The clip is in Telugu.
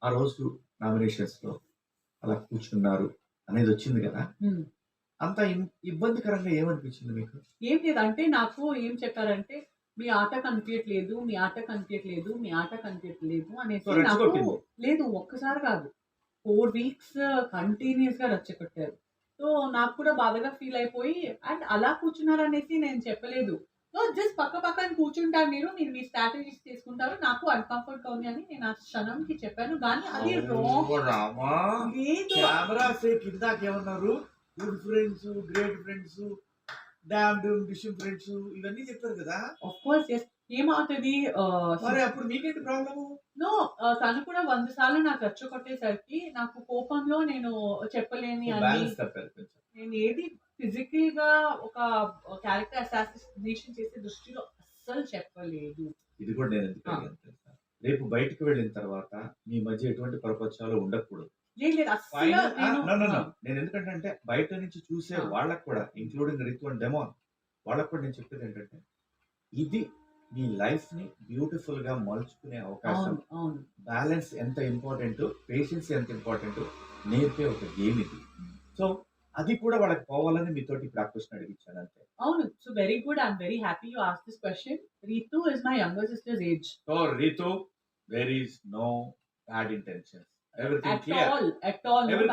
ఆ రోజు నామినేషన్స్‌లో అలా కూర్చున్నారు అనేది వచ్చింది గదా! హ్మ్. అంత ఇబ్బందికరంగా ఏమనిపించింది మీకు? ఏం లేదు. అంటే నాకు ఏం చెప్పారంటే, "మీ ఆట కనిపియట్లేదు, మీ ఆట కనిపియట్లేదు, మీ ఆట కనిపియట్లేదు" సో, అనేసి నాకు రెచ్చగొట్టింది. లేదు ఒక్కసారి కాదు. 4 వీక్స్ కంటిన్యూయస్‌గా రెచ్చగొట్టారు. సో, నాకు కూడా బాధగా ఫీల్ అయిపోయి అండ్ అలా కూర్చున్నారనేసి నేను చెప్పలేదు. సో, జస్ట్ పక్క పక్కన కూర్చుంటారు మీరు. మీరు మీ స్ట్రాటజీస్ తీసుకుంటారు. నాకు అన్‌కంఫర్ట్‌గా ఉంది అని నేను ఆ క్షణంకి చెప్పాను. కానీ అది రాంగ్ ఓహ్! రామా! లేదు. కెమెరా సేక్ ఇందాకేమన్నారు? గుడ్ ఫ్రెండ్స్, గ్రేట్ ఫ్రెండ్స్, డామ్ డూమ్ డిషుమ్ ఫ్రెండ్స్ ఇవన్నీ చెప్పారు కదా! Of course yes. ఏమవుతది మరి అప్పుడు మీకేంటి ప్రాబ్లము? నో తను కూడా 100 సార్లు నాకు రెచ్చగొట్టేసరికి నాకు కోపంలో నేను చెప్పలేని సో, అన్ని బ్యాలెన్స్ తప్పారు కొంచెం. నేనేది ఫిజికల్‌గా ఒక క్యారెక్టర్ అసాసినేషన్ చేసే దృష్టిలో అస్సలు చెప్పలేదు. ఇది కూడా నేనెందుకు ఆ! అడిగాను తెలుసా? రేపు బయటికి వెళ్ళిన తర్వాత మీ మధ్య ఎటువంటి పొరపచ్చాలు ఉండకూడదు. లేదు లేదు. అస్సలు ఫైనల్ నేను నో, నో, ఆ! నో. నేనెందుకంటే అంటే బయట నుంచి చూసే ఆ! వాళ్ళకి కూడా ఇంక్లూడింగ్ రితు అండ్ డెమోన్ వాళ్ళకి కూడా నేను చెప్పేదేంటంటే, ఇది మీ లైఫ్‌ని బ్యూటిఫుల్‌గా మలుచుకునే అవకాశం. అవును. అవును. బ్యాలెన్స్ ఎంత ఇంపార్టెంటో, పేషెన్స్ ఎంత ఇంపార్టెంటో నేర్పే ఒక గేమ్ ఇది. సో, అది కూడా వాళ్ళకి పోవాలని మీతోటి ఇప్పుడు ఆ క్వెషన్ అడిగించాను అంతే. అవును. So, very good. I am very happy you asked this question. Ritu is my younger sister's age. So, Ritu there is no bad intentions. Everything at clear. All. At all. No everything